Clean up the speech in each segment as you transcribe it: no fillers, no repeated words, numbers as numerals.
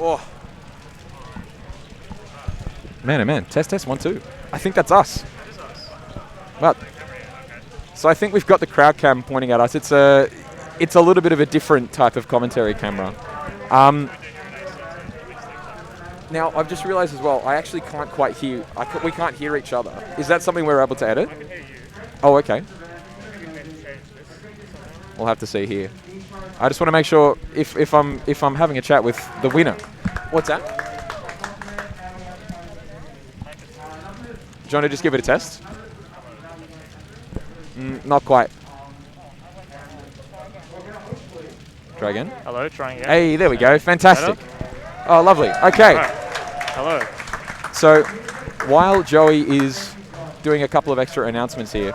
Oh. Man, oh man. Test, test, 1, 2. I think that's us. Well, so I think we've got the crowd cam pointing at us. It's a little bit of a different type of commentary camera. Now, I've just realized as well, I actually can't quite hear, we can't hear each other. Is that something we're able to edit? I can hear you. Oh, okay. Maybe we can change this. We'll have to see here. I just want to make sure if I'm having a chat with the winner. What's that? Do you want to just give it a test? Not quite. Try again. Hello, trying again. Hey, there we go. Fantastic. Better? Oh, lovely. Okay. Right. Hello. So, while Joey is doing a couple of extra announcements here,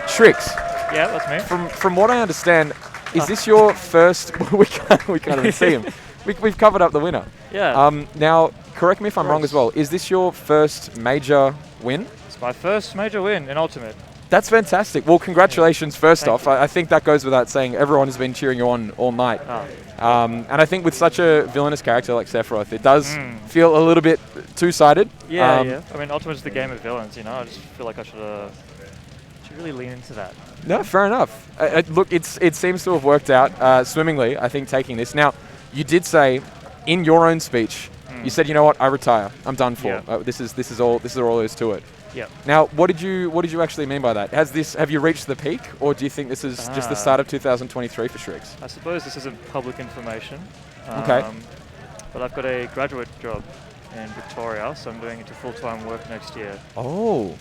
Sriks, Yeah, that's me. from what I understand, is this your first? we can't even see him. We've covered up the winner. Yeah. Now, correct me if I'm wrong as well. Is this your first major win? It's my first major win in Ultimate. That's fantastic. Well, congratulations first Thank off. you. I think that goes without saying. Everyone has been cheering you on all night. Oh. And I think with such a villainous character like Sephiroth, it does feel a little bit two-sided. Yeah, yeah. I mean, Ultimate's the game of villains, you know? I just feel like I should really lean into that. No, fair enough. Look, it seems to have worked out swimmingly, I think, taking this. Now, you did say in your own speech, you said, you know what, I retire. I'm done for. Yeah. This is all there is to it. Yeah. Now, what did you actually mean by that? Have you reached the peak, or do you think this is just the start of 2023 for Sriks? I suppose this isn't public information. Okay. But I've got a graduate job in Victoria, so I'm doing it to full-time work next year. Oh.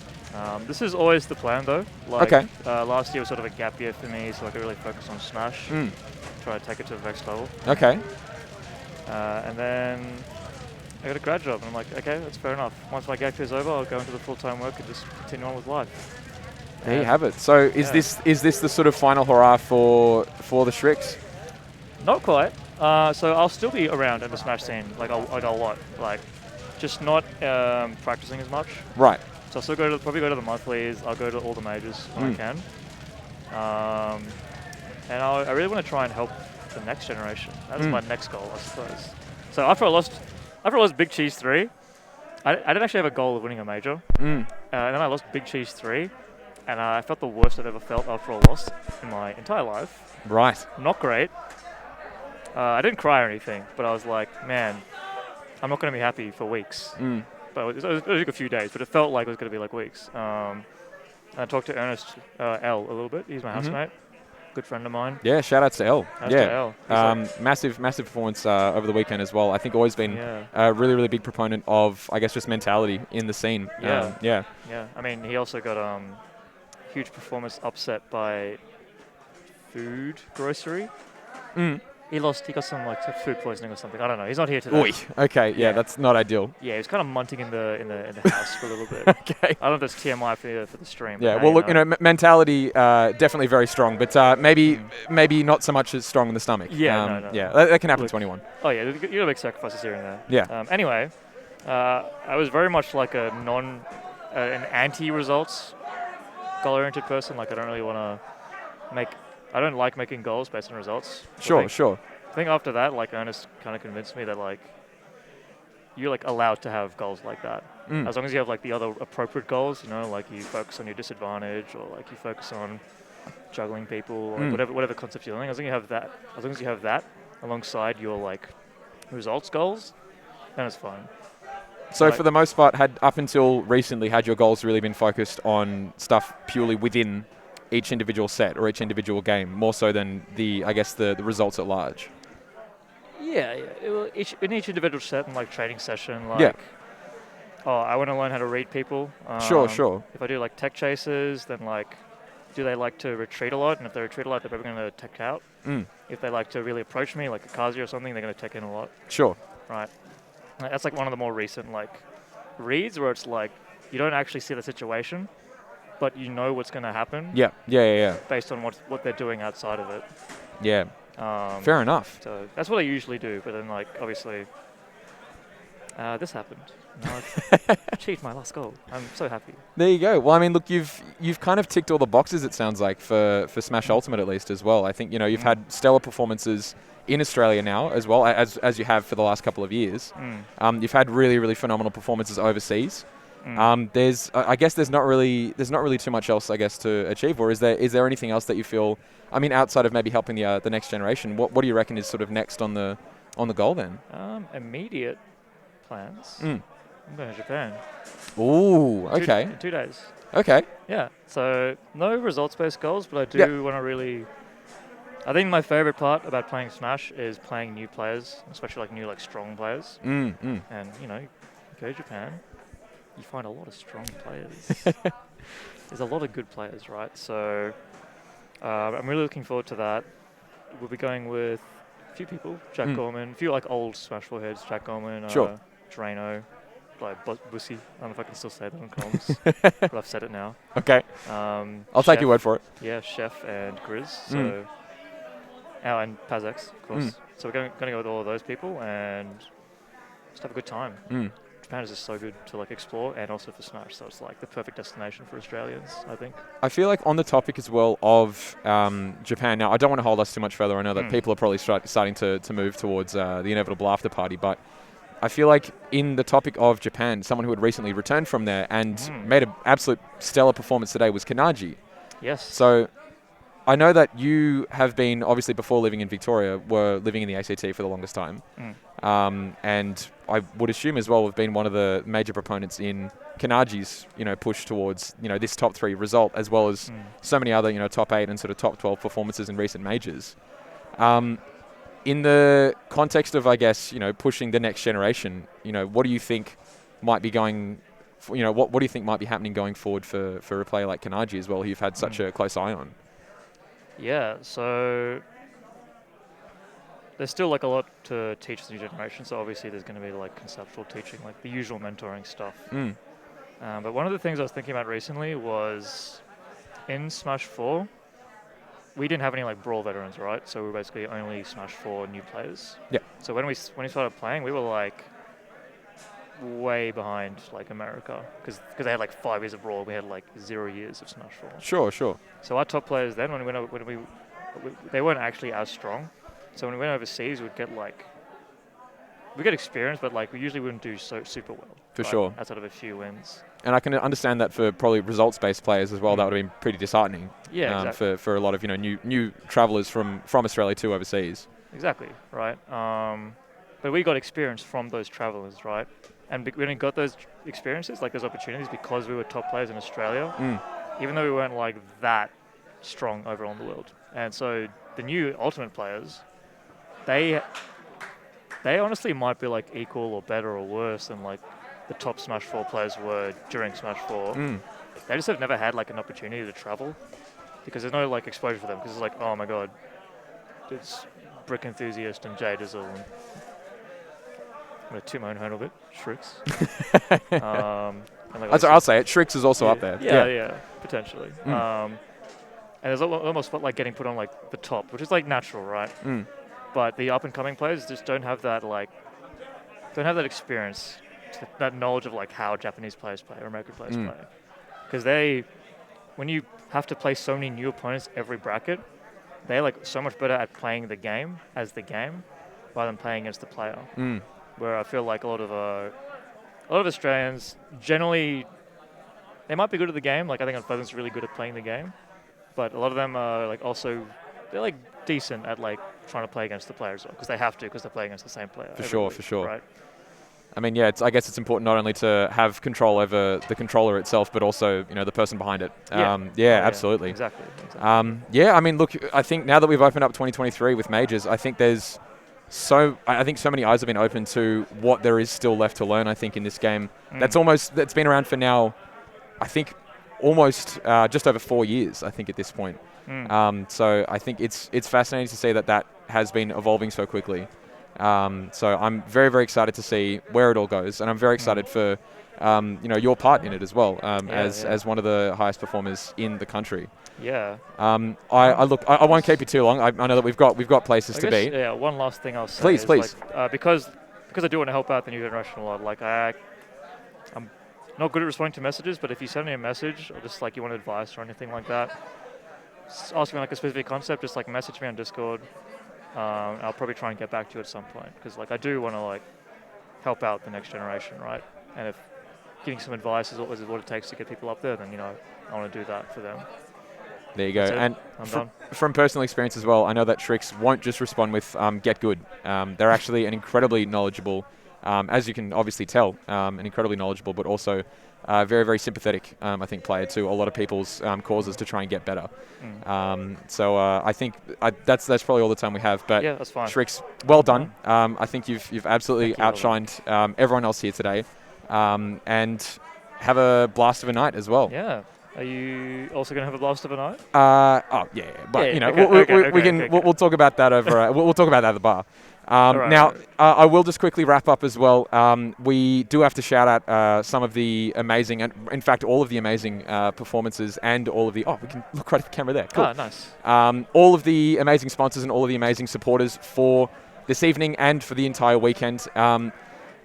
This is always the plan, though. Like, Okay. Last year was sort of a gap year for me, so I could really focus on Smash, try to take it to the next level. Okay. And then I got a grad job, and I'm like, okay, that's fair enough. Once my gap year's over, I'll go into the full-time work and just continue on with life. There you have it. So is this the sort of final hurrah for the Sriks? Not quite. So I'll still be around in the Smash scene, like a lot, like just not practicing as much. Right. So I'll still probably go to the monthlies. I'll go to all the majors when I can. And I really want to try and help the next generation. That's my next goal, I suppose. So after I lost Big Cheese 3, I didn't actually have a goal of winning a major. And then I lost Big Cheese 3, and I felt the worst I've ever felt after a loss in my entire life. Right. Not great. I didn't cry or anything, but I was like, man, I'm not going to be happy for weeks. But it was a few days, but it felt like it was going to be like weeks. I talked to Ernest L a little bit. He's my housemate, good friend of mine. Yeah, shout outs to L. Shout out to L. Massive performance over the weekend as well. I think always been a really, really big proponent of, I guess, just mentality in the scene. Yeah. I mean, he also got huge performance upset by food grocery. He got some like food poisoning or something. I don't know. He's not here today. Oy. Okay, yeah, that's not ideal. Yeah, he was kind of munting in the house for a little bit. Okay. I don't know if that's TMI for the stream. Yeah, but well, hey, look, mentality definitely very strong, but maybe not so much as strong in the stomach. Yeah, no. Yeah, that can happen to anyone. Oh yeah, you gotta make sacrifices here and there. Yeah. Anyway, I was very much like an anti-results goal-oriented person. Like I don't really want to I don't like making goals based on results. Sure. I think after that, like Ernest kind of convinced me that like you're like allowed to have goals like that, as long as you have like the other appropriate goals. You know, like you focus on your disadvantage, or like you focus on juggling people, or whatever concept you're doing. As long as you have that alongside your like results goals, then it's fine. So for the most part, up until recently, had your goals really been focused on stuff purely within each individual set or each individual game, more so than the results at large? Yeah. In each individual set and like training session, like I want to learn how to read people. Sure. If I do like tech chases, then like, do they like to retreat a lot? And if they retreat a lot, they're probably going to tech out. If they like to really approach me, like a Kazi or something, they're going to tech in a lot. Sure. Right. That's like one of the more recent like reads where it's like you don't actually see the situation, but you know what's going to happen. Yeah. Based on what they're doing outside of it. Yeah. Fair enough. So that's what I usually do. But then like obviously, This happened. Now I've achieved my last goal. I'm so happy. There you go. Well, I mean, look, you've kind of ticked all the boxes. It sounds like for Smash Ultimate at least as well. I think you've had stellar performances in Australia now as well as you have for the last couple of years. You've had really really phenomenal performances overseas. I guess there's not really too much else I guess to achieve, or is there anything else that you feel? I mean, outside of maybe helping the next generation, what do you reckon is sort of next on the goal then? Immediate plans. I'm going to Japan. Ooh, okay. In 2 days. Okay. Yeah. So no results-based goals, but I do want to really. I think my favorite part about playing Smash is playing new players, especially like new strong players. And you go to Japan, you find a lot of strong players. There's a lot of good players, right? So I'm really looking forward to that. We'll be going with a few people, Jack Gorman, a few old Smash 4 heads, Jack Gorman, Sure. Drano, Bussy. I don't know if I can still say that on comms, but I've said it now. Okay. I'll take your word for it. Yeah, Chef and Grizz. So, and Pazex, of course. So we're going to go with all of those people and just have a good time. Japan is just so good to explore and also for Smash, so it's the perfect destination for Australians, I think. I feel like on the topic as well of Japan, now I don't want to hold us too much further. I know that people are probably starting to move towards the inevitable after party, but I feel like in the topic of Japan, someone who had recently returned from there and made an absolute stellar performance today was Kanaji. Yes. So I know that you have been, obviously before living in Victoria, were living in the ACT for the longest time. And I would assume as well have been one of the major proponents in Kanaji's, push towards, this top 3 result, as well as so many other, top 8 and sort of top 12 performances in recent majors. In the context of, I guess, pushing the next generation, what do you think might be going, what do you think might be happening going forward for a player like Kanaji as well, who you've had such a close eye on? Yeah, so there's still a lot to teach the new generation. So obviously there's going to be conceptual teaching, the usual mentoring stuff. But one of the things I was thinking about recently was in Smash 4, we didn't have any Brawl veterans, right? So we were basically only Smash 4 new players. Yeah. So when we started playing, we were way behind America because they had 5 years of Brawl. We had 0 years of Smash 4. Sure. So our top players then, they weren't actually as strong. So when we went overseas, we'd get experience, but we usually wouldn't do super well. For sure. Outside of a few wins. And I can understand that for probably results-based players as well, that would have been pretty disheartening. Yeah, exactly. For a lot of new travellers from Australia to overseas. Exactly, right. But we got experience from those travellers, right? And when we got those experiences, those opportunities, because we were top players in Australia, even though we weren't that strong overall in the world. And so the new Ultimate players, they honestly might be equal or better or worse than the top Smash 4 players were during Smash 4. They just have never had an opportunity to travel because there's no exposure for them because it's oh my god, it's Brick Enthusiast and Jay Dizzle and I'm going to toot my own horn a bit, Sriks. I'll say it, Sriks is also up there. Yeah, potentially. And there's almost getting put on the top, which is natural, right? But the up and coming players just don't have that experience, that knowledge of how Japanese players play or American players play, because when you have to play so many new opponents every bracket, they're so much better at playing the game as the game rather than playing against the player. Where I feel a lot of Australians generally they might be good at the game. I think Unpleasant's really good at playing the game, but a lot of them are also they're decent at trying to play against the player as well because they have to because they're playing against the same player. For sure. Right. I mean, I guess it's important not only to have control over the controller itself, but also the person behind it. Absolutely. Exactly. I mean, look, I think now that we've opened up 2023 with majors, I think so many eyes have been open to what there is still left to learn. I think in this game, that's been around for now. I think almost just over 4 years. I think at this point. So I think it's fascinating to see that has been evolving so quickly. So I'm very, very excited to see where it all goes, and I'm very excited for your part in it as well, as one of the highest performers in the country. Yeah. I won't keep you too long. I know that we've got places to be. Yeah. One last thing I'll say. Please. Because because I do want to help out the new generation a lot. Like I'm not good at responding to messages, but if you send me a message or just like you want advice or anything like that, ask me like a specific concept, just like message me on Discord. I'll probably try and get back to you at some point because like I do want to like help out the next generation, right? And if giving some advice is what it takes to get people up there, then I want to do that for them. There you go. And I'm done. From personal experience as well, I know that Sriks won't just respond with get good. They're actually an incredibly knowledgeable, as you can obviously tell, an incredibly knowledgeable, but also very, very sympathetic, I think, player to a lot of people's causes to try and get better. So I think that's probably all the time we have. But yeah, that's fine. Sriks, well done. I think you've absolutely outshined everyone else here today. And have a blast of a night as well. Yeah. Are you also going to have a blast of a night? Yeah. But we'll talk about that over. We'll talk about that at the bar. I will just quickly wrap up as well. We do have to shout out some of the amazing, and in fact, all of the amazing performances and all of the. Oh, we can look right at the camera there. Cool. Nice. All of the amazing sponsors and all of the amazing supporters for this evening and for the entire weekend.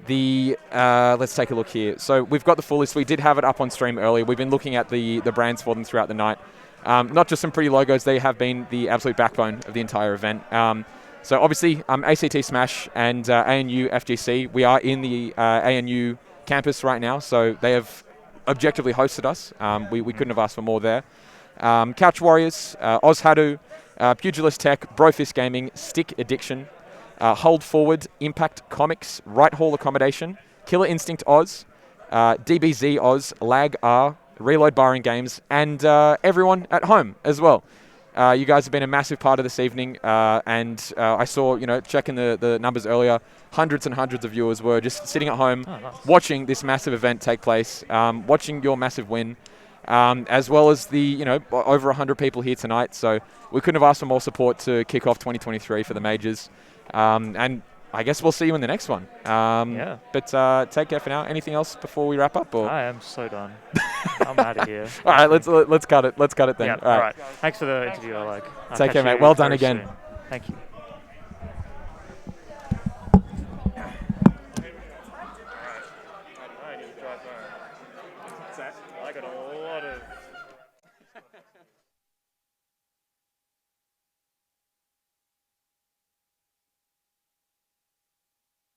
Let's take a look here. So we've got the full list. We did have it up on stream earlier. We've been looking at the brands for them throughout the night. Not just some pretty logos. They have been the absolute backbone of the entire event. So obviously, ACT Smash and ANU FGC. We are in the ANU campus right now, so they have objectively hosted us. We couldn't have asked for more there. Couch Warriors, Ozhadu, Pugilist Tech, Brofist Gaming, Stick Addiction, Hold Forward, Impact Comics, Right Hall Accommodation, Killer Instinct Oz, DBZ Oz, Lag R, Reload Barring Games, and everyone at home as well. You guys have been a massive part of this evening, and I saw, checking the numbers earlier, hundreds and hundreds of viewers were just sitting at home watching this massive event take place, watching your massive win, as well as the, over 100 people here tonight. So we couldn't have asked for more support to kick off 2023 for the majors. And I guess we'll see you in the next one. But take care for now. Anything else before we wrap up? Or? I am so done. I'm out of here. All right, let's cut it. Let's cut it then. Yeah, all right. Thanks for the interview, Olag. Take care, mate. Well done again. Soon. Thank you.